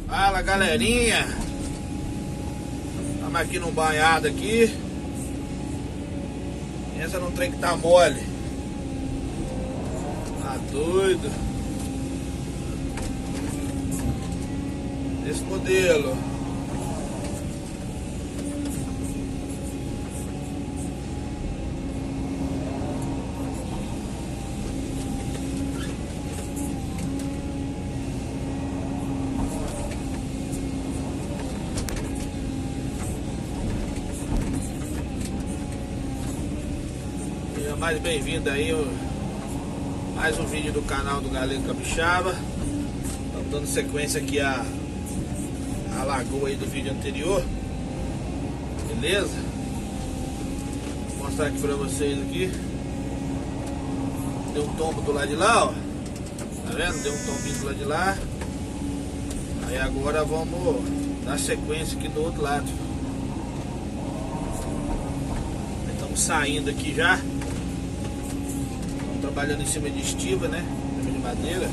Fala, galerinha. Estamos aqui no banhado aqui. Pensa num trem que tá mole. Tá doido. Esse modelo. Seja mais bem-vindo aí, mais um vídeo do canal do Galego Capixaba. Estamos dando sequência aqui a lagoa aí do vídeo anterior. Beleza? Vou mostrar aqui pra vocês aqui. Deu um tombo do lado de lá, ó. Tá vendo? Deu um tombinho do lado de lá. Aí agora vamos dar sequência aqui do outro lado. Estamos saindo aqui já. Estamos trabalhando em cima de estiva, né? Em cima de madeira.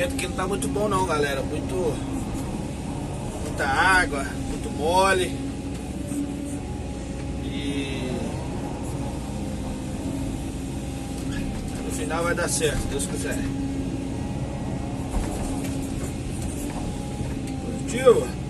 Aqui não tá muito bom não, galera. Muita água, muito mole. E no final vai dar certo, se Deus quiser. Positivo.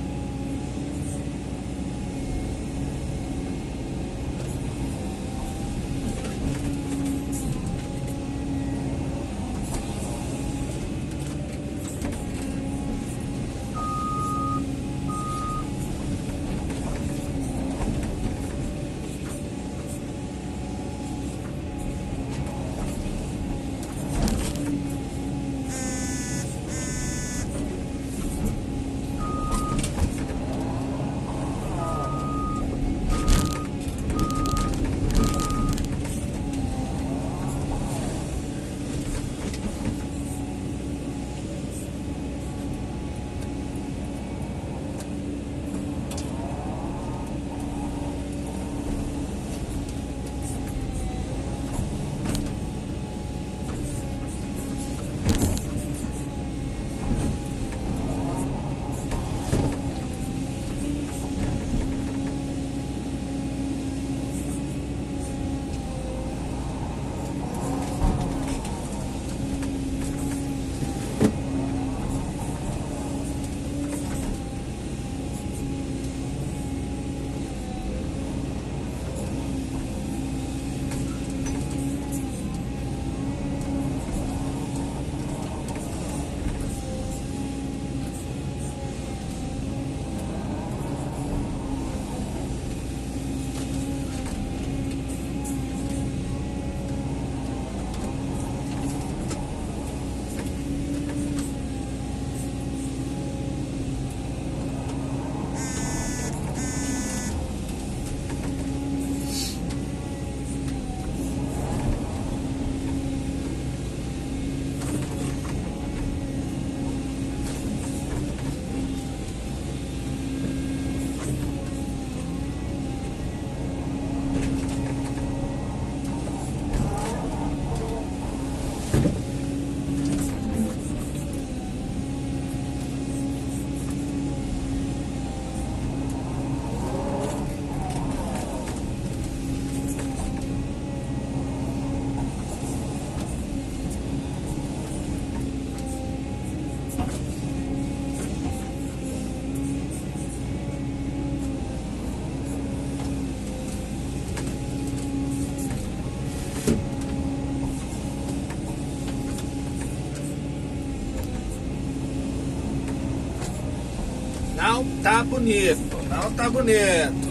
tá bonito, não tá bonito.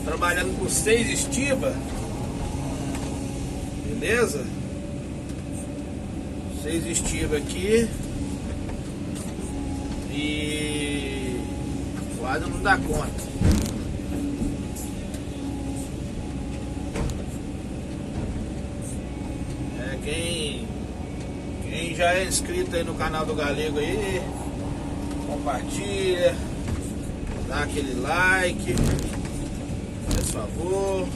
Trabalhando com 6 estivas, beleza? 6 estivas aqui e quase não dá conta. Quem já é inscrito aí no canal do Galego aí, compartilha, dá aquele like, por favor.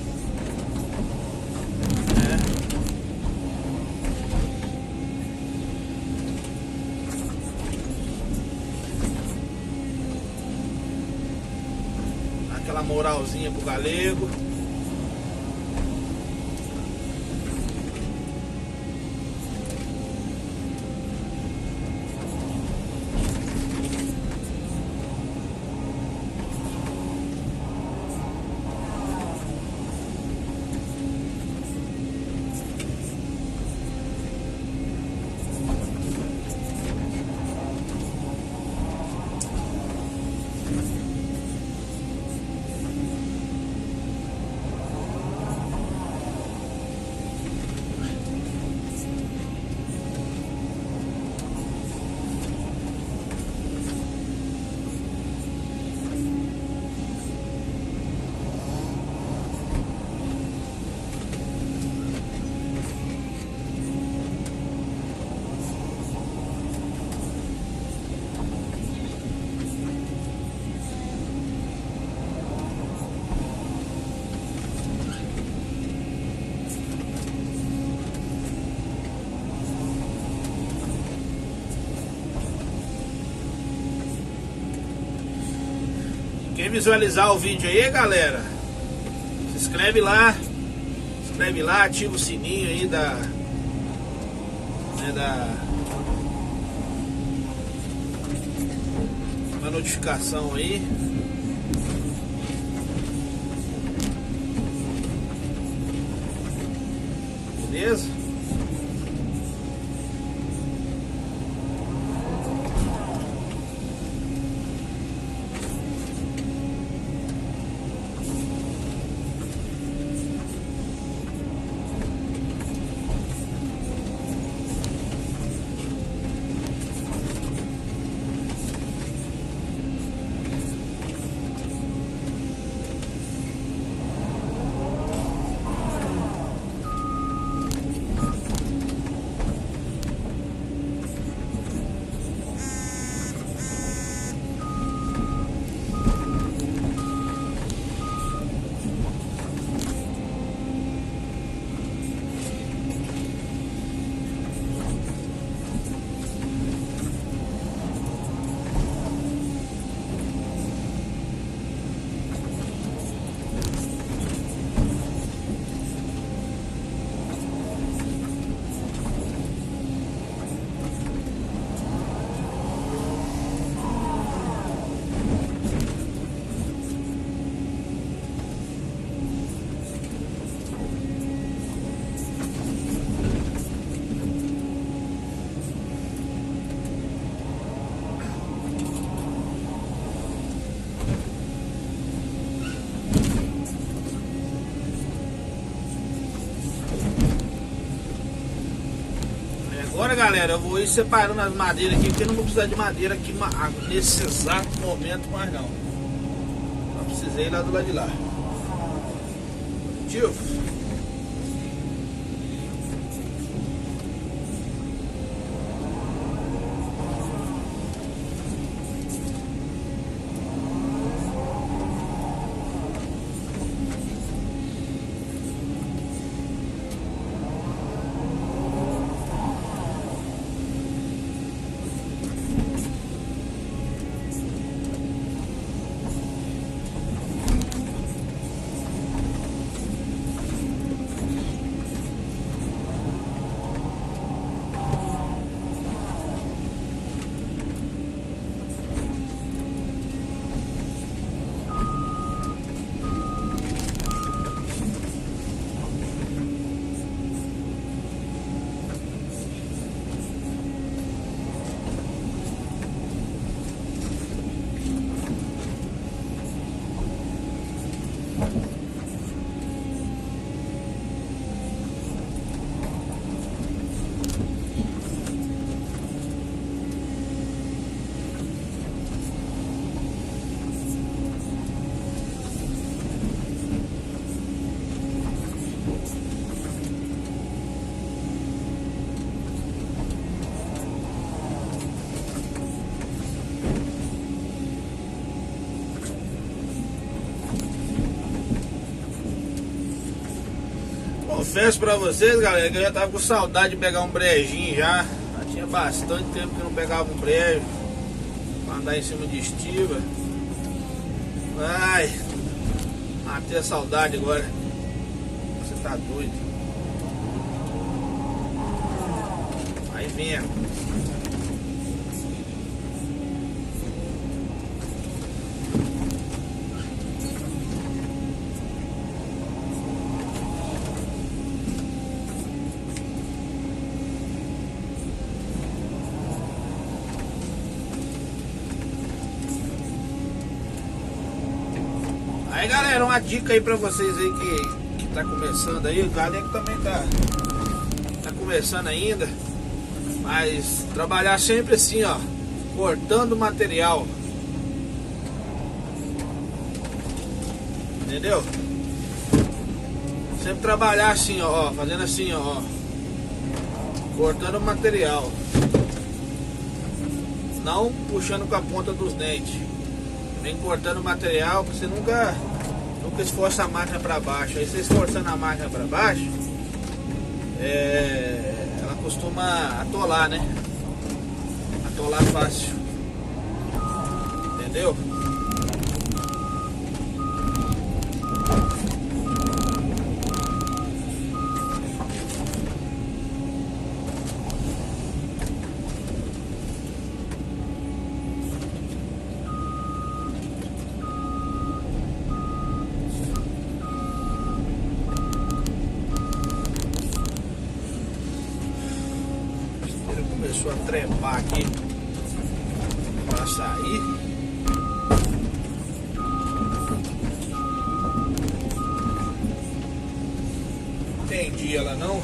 Dá aquela moralzinha pro Galego. Quem visualizar o vídeo aí, galera, se inscreve lá, ativa o sininho aí da notificação aí. Beleza? Agora, galera, eu vou ir separando as madeiras aqui, porque eu não vou precisar de madeira aqui nesse exato momento mais não. Só precisei lá do lado de lá. Tio. Confesso pra vocês, galera, que eu já tava com saudade de pegar um brejinho já. Já tinha bastante tempo que eu não pegava um brejo pra andar em cima de estiva. Ai, matei a saudade agora. Você tá doido. Aí vem. Aí, galera, uma dica aí pra vocês aí que tá começando aí, o galera que também tá começando ainda, mas trabalhar sempre assim, ó, cortando material, entendeu? Sempre trabalhar assim, ó, fazendo assim, ó, cortando material, não puxando com a ponta dos dentes. Vem cortando material, porque você nunca esforça a máquina para baixo. Aí você esforçando a máquina para baixo, ela costuma atolar, né? Atolar fácil. Entendeu? Começou a trepar aqui para sair. Não entendi ela não.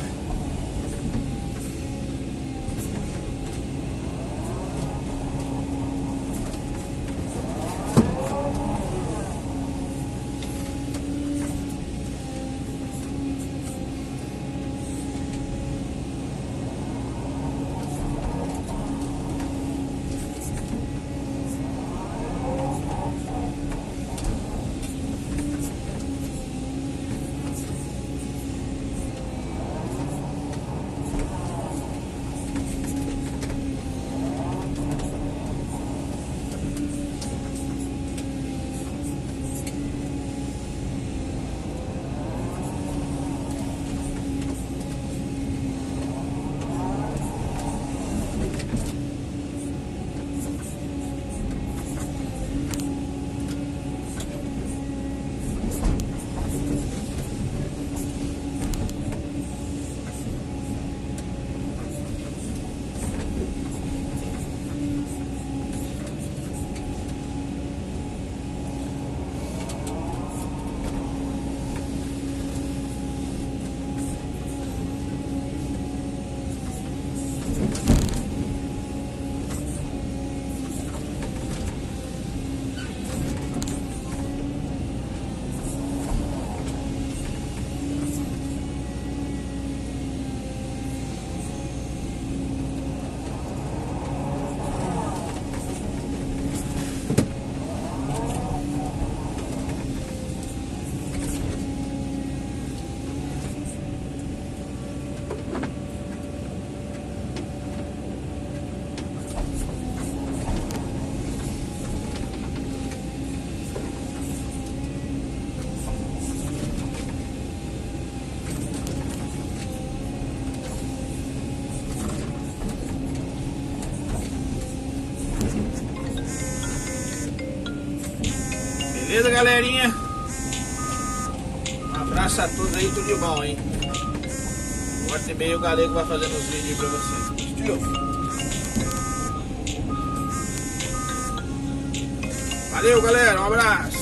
Beleza, galerinha? Um abraço a todos aí, tudo de bom, hein? Volta e meia o Galego vai fazendo os vídeos aí pra vocês. Valeu, galera, um abraço.